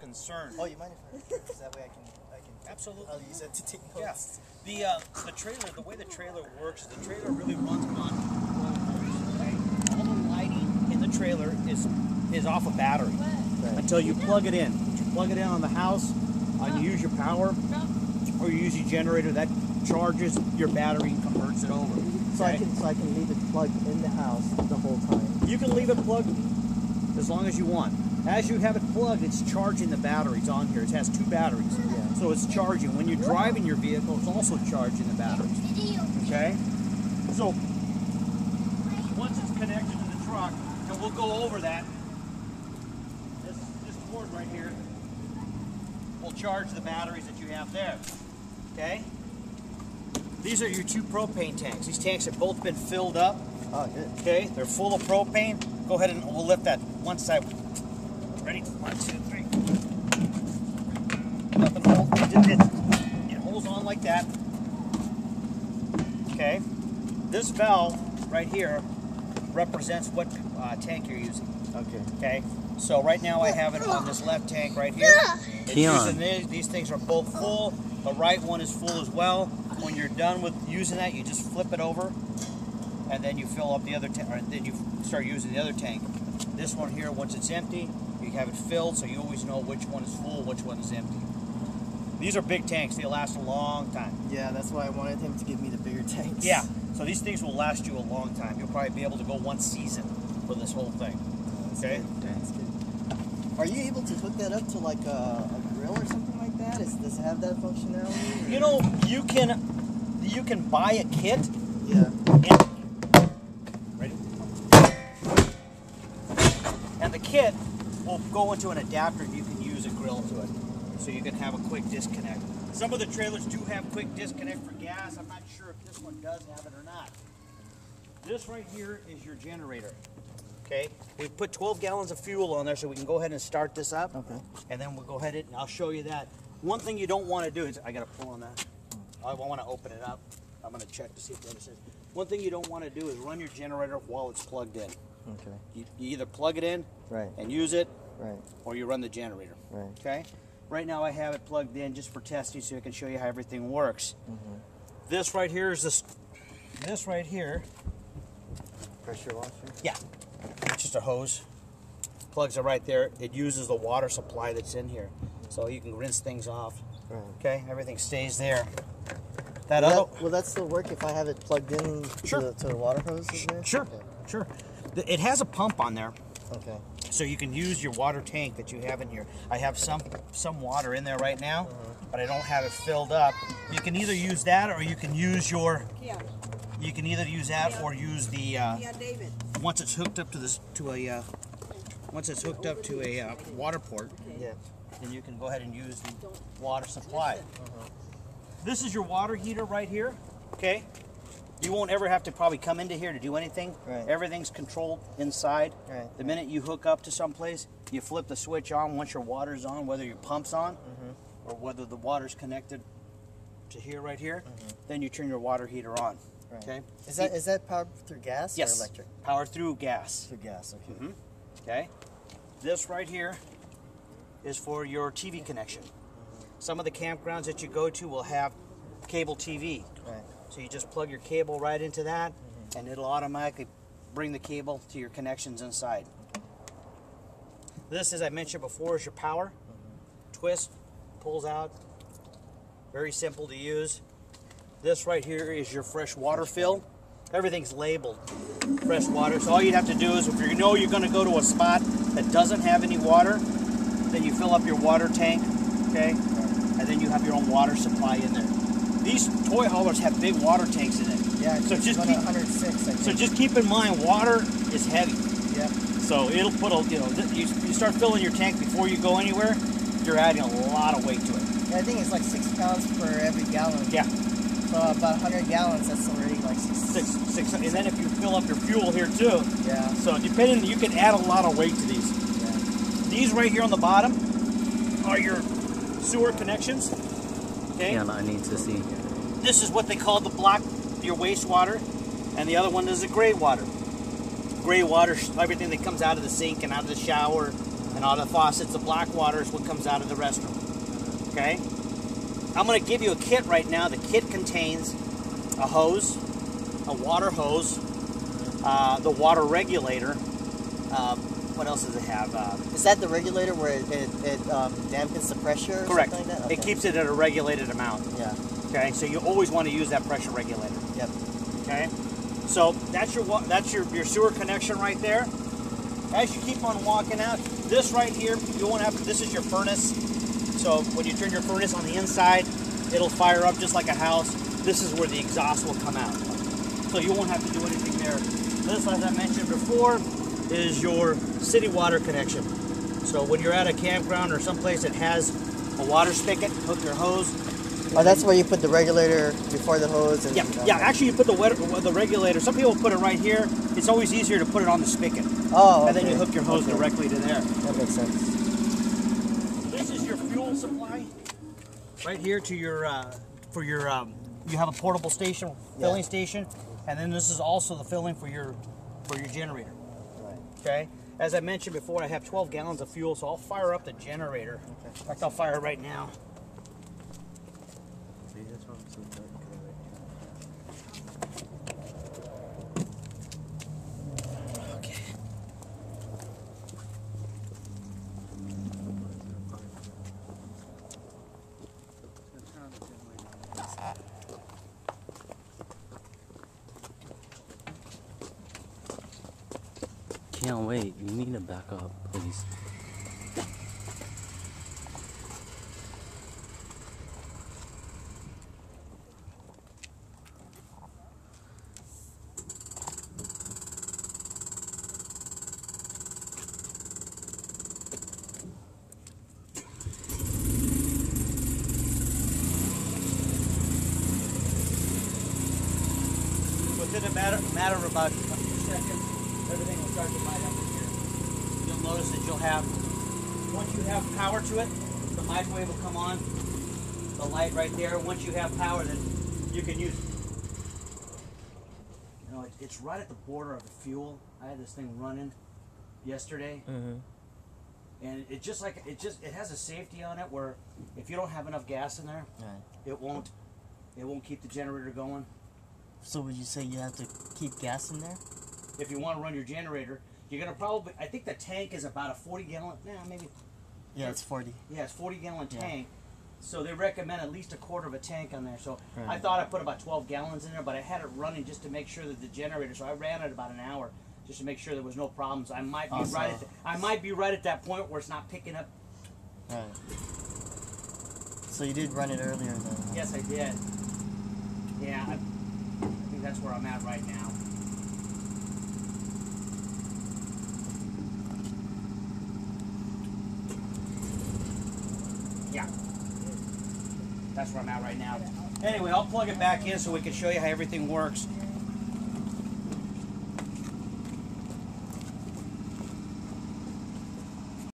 concerned. Oh, you mind if I? Because that way I can. Absolutely. I'll use it to take notes. Yeah. The trailer, the way the trailer works, the trailer really runs on 12 volts. Okay. All the lighting in the trailer is off a battery until you plug it in. You plug it in on the house, and you use your power, or you use your generator that charges your battery and converts it over. So I can leave it plugged in the house the whole time. You can leave it plugged as long as you want. As you have it plugged, it's charging the batteries on here. It has 2 batteries. Yeah. So it's charging. When you're driving your vehicle, it's also charging the batteries. Okay? So once it's connected to the truck, and we'll go over that, this cord right here will charge the batteries that you have there. Okay? These are your 2 propane tanks. These tanks have both been filled up. Oh, good. Okay, they're full of propane. Go ahead and we'll lift that one side. Ready? 1, 2, 3. Nothing holds. It holds on like that. Okay. This valve right here represents what tank you're using. Okay. Okay. So right now I have it on this left tank right here. It's using these things are both full. The right one is full as well. When you're done with using that, you just flip it over, and then you fill up the other tank, or then you start using the other tank. This one here, once it's empty, you have it filled, so you always know which one is full, which one is empty. These are big tanks. They last a long time. Yeah, that's why I wanted him to give me the bigger tanks. Yeah, so these things will last you a long time. You'll probably be able to go 1 season for this whole thing. Okay? That's good. Are you able to hook that up to like a grill or something like that? Does it have that functionality? Or? You know, you can buy a kit. Yeah. Ready? And the kit will go into an adapter and you can use a grill to it. So you can have a quick disconnect. Some of the trailers do have quick disconnect for gas. I'm not sure if this one does have it or not. This right here is your generator. Okay, we've put 12 gallons of fuel on there so we can go ahead and start this up. Okay. And then we'll go ahead and I'll show you that. One thing you don't want to do is, I got to pull on that. I want to open it up. I'm going to check to see if the other says. One thing you don't want to do is run your generator while it's plugged in. Okay. You either plug it in Right. and use it, Right. or you run the generator. Right. Okay. Right now I have it plugged in just for testing so I can show you how everything works. Mm-hmm. This right here is this right here. Pressure washer? Yeah. It's just a hose. Plugs are right there. It uses the water supply that's in here. So you can rinse things off. Right. Okay? Everything stays there. Will that still work if I have it plugged in Sure. to the water hose? Sure. Okay. Sure. It has a pump on there. Okay. So you can use your water tank that you have in here. I have some water in there right now, but I don't have it filled up. You can either use that or you can use your... Yeah. You can either use that or use the... Yeah, David. Once it's hooked up to a water port, Yeah. then you can go ahead and use the water supply. This is your water heater right here, okay? You won't ever have to probably come into here to do anything. Right. Everything's controlled inside. Right. The minute you hook up to someplace, you flip the switch on once your water's on, whether your pump's on or whether the water's connected to here, right here, then you turn your water heater on. Right. Okay? Is that powered through gas Yes. or electric? Power through gas. Through gas, okay. Okay? This right here is for your TV connection. Some of the campgrounds that you go to will have cable TV. Right. So you just plug your cable right into that, and it'll automatically bring the cable to your connections inside. This, as I mentioned before, is your power. Twist, pulls out. Very simple to use. This right here is your fresh water fill. Everything's labeled fresh water. So all you'd have to do is, if you know you're going to go to a spot that doesn't have any water, then you fill up your water tank, okay? And then you have your own water supply in there. These toy haulers have big water tanks in it. Yeah, so just keep 106. I think. So just keep in mind, water is heavy. Yeah. So it'll put a, you start filling your tank before you go anywhere, you're adding a lot of weight to it. Yeah, I think it's like 6 pounds per every gallon. Yeah. So about 100 gallons, that's already like six. And then if you fill up your fuel here too. Yeah. So depending, you can add a lot of weight to these. Yeah. These right here on the bottom are your sewer connections. Okay. Yeah, I need to see. This is what they call the black, your wastewater, and the other one is the gray water. Gray water, everything that comes out of the sink and out of the shower and And all the faucets, the black water is what comes out of the restroom. Okay? I'm going to give you a kit right now. The kit contains a hose, a water hose, the water regulator. What else does it have? Is that the regulator where it dampens the pressure? Or Correct. Something like that? Okay. It keeps it at a regulated amount. Yeah. Okay, so you always want to use that pressure regulator. Yep. Okay, so that's your sewer connection right there. As you keep on walking out, this right here, you won't have. This is your furnace. So when you turn your furnace on the inside, it'll fire up just like a house. This is where the exhaust will come out. So you won't have to do anything there. This, as I mentioned before, is your city water connection. So when you're at a campground or someplace that has a water spigot, hook your hose. Oh, that's where you put the regulator before the hose. And, Yeah. Actually, you put the regulator. Some people put it right here. It's always easier to put it on the spigot. Oh, okay. And then you hook your hose directly to there. That makes sense. This is your fuel supply. Right here to your you have a portable station, filling station, and then this is also the filling for your generator. Right. Okay. As I mentioned before, I have 12 gallons of fuel, so I'll fire up the generator. Okay. In fact, I'll fire it right now. Okay. Can't wait. You need to back up, please. Within a matter of about a second, everything will start to light up in here. You'll notice that you'll have, once you have power to it, the microwave will come on, the light right there. Once you have power, then you can use it. You know, it's right at the border of the fuel. I had this thing running yesterday, and it has a safety on it where if you don't have enough gas in there, it won't keep the generator going. So would you say you have to keep gas in there? If you want to run your generator, you're gonna probably. I think the tank is about a 40-gallon. Maybe. Yeah, it's 40. Yeah, it's 40-gallon tank. So they recommend at least a quarter of a tank on there. So Right. I thought I put about 12 gallons in there, but I had it running just to make sure that the generator. So I ran it about an hour just to make sure there was no problems. I might be I might be right at that point where it's not picking up. Right. So you did run it earlier then? Huh? Yes, I did. Yeah, I think that's where I'm at right now. Yeah. That's where I'm at right now. Anyway, I'll plug it back in so we can show you how everything works.